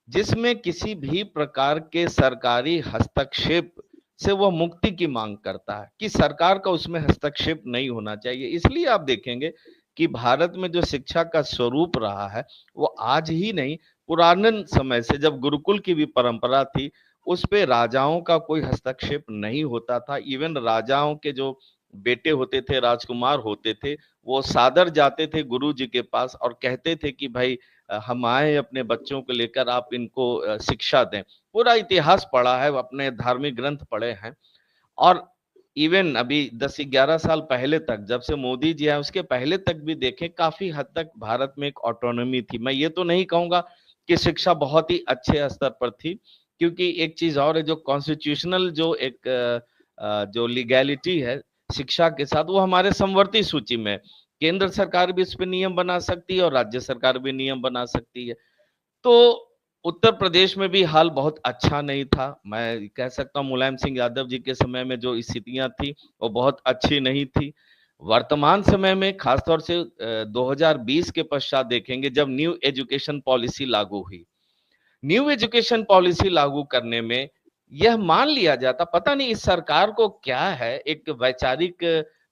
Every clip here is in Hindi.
जिसमें किसी भी प्रकार के सरकारी हस्तक्षेप से वह मुक्ति की मांग करता है कि सरकार का उसमें हस्तक्षेप नहीं होना चाहिए। इसलिए आप देखेंगे कि भारत में जो शिक्षा का स्वरूप रहा है वो आज ही नहीं, पुराने समय से जब गुरुकुल की भी परंपरा थी उस पे राजाओं का कोई हस्तक्षेप नहीं होता था। इवन राजाओं के जो बेटे होते थे, राजकुमार होते थे, वो सादर जाते थे गुरु जी के पास और कहते थे कि भाई हम आए अपने बच्चों को लेकर, आप इनको शिक्षा दें। पूरा इतिहास पढ़ा है, अपने धार्मिक ग्रंथ पढ़े हैं। और इवन अभी 10-11 साल पहले तक, जब से मोदी जी आए उसके पहले तक भी देखें, काफी हद तक भारत में एक ऑटोनॉमी थी। मैं ये तो नहीं कहूंगा कि शिक्षा बहुत ही अच्छे स्तर पर थी, क्योंकि एक चीज और है, जो कॉन्स्टिट्यूशनल जो एक जो लीगैलिटी है शिक्षा के साथ, वो हमारे समवर्ती सूची में है। केंद्र सरकार भी इस पे नियम बना सकती है और राज्य सरकार भी नियम बना सकती है। तो उत्तर प्रदेश में भी हाल बहुत अच्छा नहीं था। मैं कह सकता हूँ मुलायम सिंह यादव जी के समय में जो स्थितियां थी वो बहुत अच्छी नहीं थी। वर्तमान समय में खासतौर से 2020 के पश्चात देखेंगे, जब न्यू एजुकेशन पॉलिसी लागू हुई, न्यू एजुकेशन पॉलिसी लागू करने में यह मान लिया जाता, पता नहीं इस सरकार को क्या है, एक वैचारिक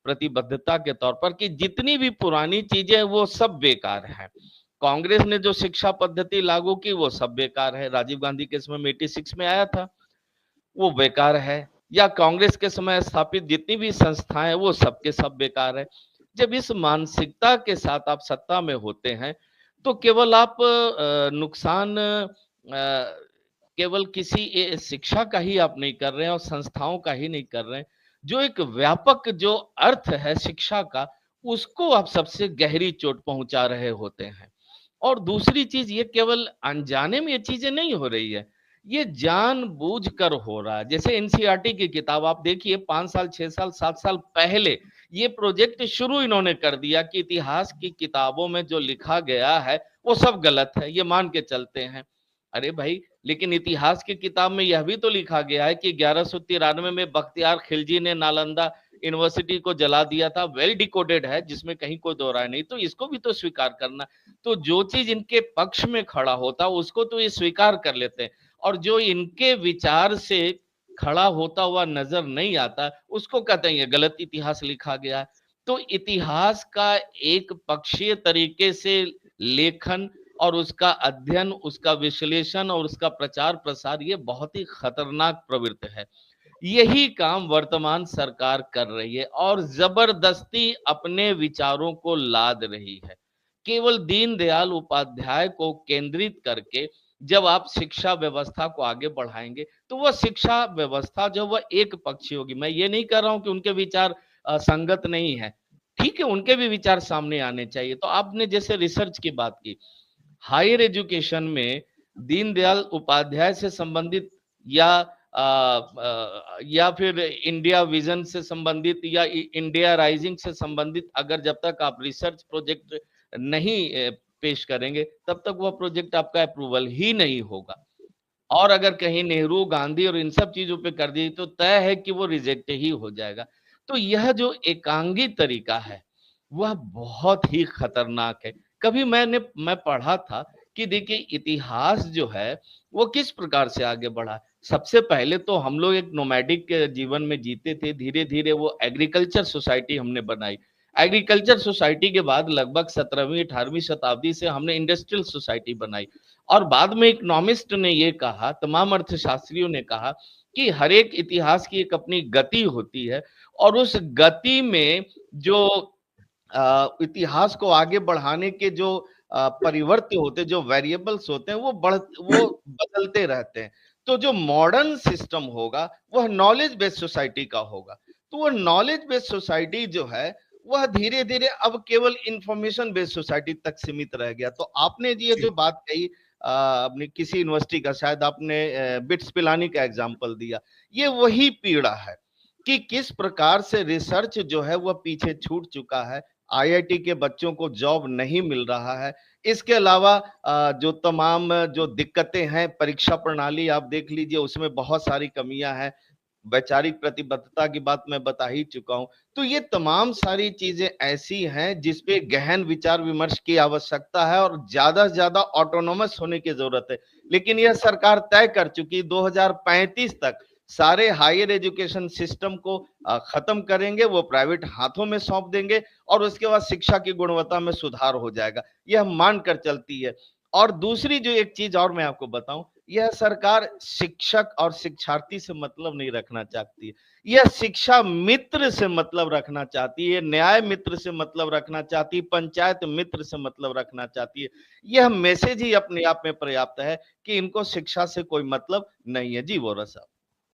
प्रतिबद्धता के तौर पर, कि जितनी भी पुरानी चीजें वो सब बेकार है। कांग्रेस ने जो शिक्षा पद्धति लागू की वो सब बेकार है। राजीव गांधी के समय में 86 में आया था, वो बेकार है। या कांग्रेस के समय स्थापित जितनी भी संस्थाएं वो सब के सब बेकार है। जब इस मानसिकता के साथ आप सत्ता में होते हैं तो केवल आप नुकसान केवल किसी शिक्षा का ही आप नहीं कर रहे हैं और संस्थाओं का ही नहीं कर रहे हैं, जो एक व्यापक जो अर्थ है शिक्षा का, उसको आप सबसे गहरी चोट पहुंचा रहे होते हैं। और दूसरी चीज, ये केवल अनजाने में ये चीजें नहीं हो रही है, ये जानबूझकर हो रहा है। जैसे एनसीईआरटी की किताब आप देखिए, 5 साल 6 साल 7 साल पहले ये प्रोजेक्ट शुरू इन्होंने कर दिया कि इतिहास की किताबों में जो लिखा गया है वो सब गलत है, ये मान के चलते हैं। अरे भाई, लेकिन इतिहास की किताब में यह भी तो लिखा गया है कि 1193 में बख्तियार खिलजी ने नालंदा यूनिवर्सिटी को जला दिया था। वेल डिकोडेड है, जिसमें कहीं कोई दो राय नहीं, तो इसको भी तो स्वीकार करना। तो जो चीज इनके पक्ष में खड़ा होता उसको तो ये स्वीकार कर लेते हैं, और जो इनके विचार से खड़ा होता हुआ नजर नहीं आता उसको कहते हैं ये गलत इतिहास लिखा गया है। तो इतिहास का एक पक्षीय तरीके से लेखन और उसका अध्ययन, उसका विश्लेषण और उसका प्रचार प्रसार, ये बहुत ही खतरनाक प्रवृत्ति है। यही काम वर्तमान सरकार कर रही है और जबरदस्ती अपने विचारों को लाद रही है। केवल दीनदयाल उपाध्याय को केंद्रित करके जब आप शिक्षा व्यवस्था को आगे बढ़ाएंगे तो वह शिक्षा व्यवस्था जो वह एक पक्षी होगी। मैं ये नहीं कर रहा हूं कि उनके विचार संगत नहीं है, ठीक है, उनके भी विचार सामने आने चाहिए। तो आपने जैसे रिसर्च की बात की, हायर एजुकेशन में दीनदयाल उपाध्याय से संबंधित या या फिर इंडिया विजन से संबंधित या इंडिया राइजिंग से संबंधित अगर जब तक आप रिसर्च प्रोजेक्ट नहीं पेश करेंगे तब तक वह प्रोजेक्ट आपका अप्रूवल ही नहीं होगा। और अगर कहीं नेहरू गांधी और इन सब चीजों पे कर दी तो तय है कि वो रिजेक्ट ही हो जाएगा। तो यह जो एकांगी तरीका है वह बहुत ही खतरनाक है। कभी मैं पढ़ा था कि देखिए इतिहास जो है वो किस प्रकार से आगे बढ़ा। सबसे पहले तो हम लोग एक नोमैडिक जीवन में जीते थे, धीरे धीरे वो एग्रीकल्चर सोसाइटी हमने बनाई। एग्रीकल्चर सोसाइटी के बाद लगभग 17वीं 18वीं शताब्दी से हमने इंडस्ट्रियल सोसाइटी बनाई। और बाद में इकोनॉमिस्ट ने ये कहा, तमाम अर्थशास्त्रियों ने कहा कि हर एक इतिहास की एक अपनी गति होती है और उस गति में जो इतिहास को आगे बढ़ाने के जो परिवर्त्य होते, जो वेरिएबल्स होते हैं वो बदलते रहते हैं। तो जो मॉडर्न सिस्टम होगा वह नॉलेज बेस्ड सोसाइटी का होगा। तो वो नॉलेज बेस्ड सोसाइटी जो है वह धीरे धीरे अब केवल इंफॉर्मेशन बेस्ड सोसाइटी तक सीमित रह गया। तो आपने ये जी। जो बात कही अपनी किसी यूनिवर्सिटी का, शायद आपने बिट्स पिलानी का एग्जाम्पल दिया, ये वही पीड़ा है कि किस प्रकार से रिसर्च जो है वह पीछे छूट चुका है। आईआईटी के बच्चों को जॉब नहीं मिल रहा है। इसके अलावा जो तमाम जो दिक्कतें हैं, परीक्षा प्रणाली आप देख लीजिए उसमें बहुत सारी कमियां हैं। वैचारिक प्रतिबद्धता की बात मैं बता ही चुका हूं। तो ये तमाम सारी चीजें ऐसी हैं जिसपे गहन विचार विमर्श की आवश्यकता है और ज्यादा से ज्यादा ऑटोनोमस होने की जरूरत है। लेकिन यह सरकार तय कर चुकी 2035 तक सारे हायर एजुकेशन सिस्टम को खत्म करेंगे, वो प्राइवेट हाथों में सौंप देंगे और उसके बाद शिक्षा की गुणवत्ता में सुधार हो जाएगा, यह मानकर चलती है। और दूसरी जो एक चीज और मैं आपको बताऊं, यह सरकार शिक्षक और शिक्षार्थी से मतलब नहीं रखना चाहती है, यह शिक्षा मित्र से मतलब रखना चाहती है, न्याय मित्र से मतलब रखना चाहती है, पंचायत मित्र से मतलब रखना चाहती है। यह मैसेज ही अपने आप में पर्याप्त है कि इनको शिक्षा से कोई मतलब नहीं है। जी वोरा साहब।